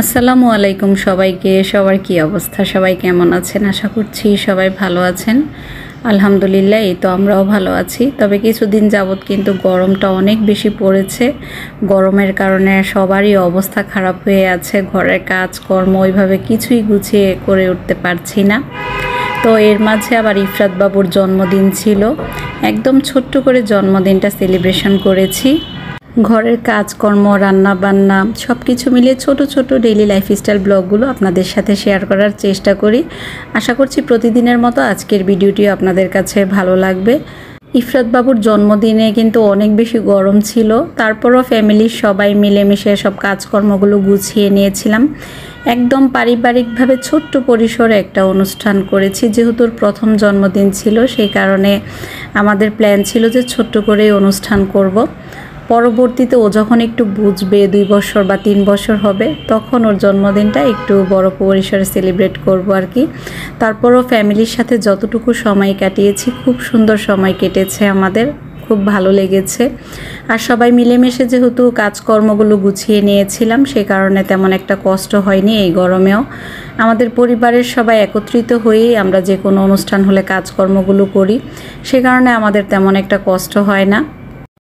আসসালামু আলাইকুম সবাইকে। সবার কি অবস্থা? সবাই কেমন আছেন? আশা করছি সবাই ভালো আছেন। আলহামদুলিল্লাহ, এই তো আমরাও ভালো আছি। তবে কিছুদিন যাবৎ কিন্তু গরমটা অনেক বেশি পড়েছে। গরমের কারণে সবারই অবস্থা খারাপ হয়ে আছে। ঘরের কাজকর্ম ওইভাবে কিছুই গুছিয়ে করে উঠতে পারছি না। তো এর মাঝে আবার ইফরাত বাবুর জন্মদিন ছিল। একদম ছোট্ট করে জন্মদিনটা সেলিব্রেশন করেছি। ঘরের কাজকর্ম, রান্নাবান্না সব কিছু মিলিয়ে ছোট ছোট ডেইলি লাইফস্টাইল ব্লগগুলো আপনাদের সাথে শেয়ার করার চেষ্টা করি। আশা করছি প্রতিদিনের মতো আজকের ভিডিওটিও আপনাদের কাছে ভালো লাগবে। ইফরাত বাবুর জন্মদিনে কিন্তু অনেক বেশি গরম ছিল, তারপরও ফ্যামিলির সবাই মিলেমিশে সব কাজকর্মগুলো গুছিয়ে নিয়েছিলাম। একদম পারিবারিকভাবে ছোট্ট পরিসরে একটা অনুষ্ঠান করেছি। যেহেতু প্রথম জন্মদিন ছিল, সেই কারণে আমাদের প্ল্যান ছিল যে ছোট্ট করেই অনুষ্ঠান করব। পরবর্তীতে ও যখন একটু বুঝবে, 2 বছর বা 3 বছর হবে, তখন ওর জন্মদিনটা একটু বড় পরিসরে সেলিব্রেট করব আর কি। তারপরও ফ্যামিলির সাথে যতটুকু সময় কাটিয়েছি, খুব সুন্দর সময় কেটেছে আমাদের, খুব ভালো লেগেছে। আর সবাই মিলেমিশে যেহেতু কাজকর্মগুলো গুছিয়ে নিয়েছিলাম, সে কারণে তেমন একটা কষ্ট হয়নি এই গরমেও। আমাদের পরিবারের সবাই একত্রিত হয়েই আমরা যে কোনো অনুষ্ঠান হলে কাজকর্মগুলো করি, সে কারণে আমাদের তেমন একটা কষ্ট হয় না।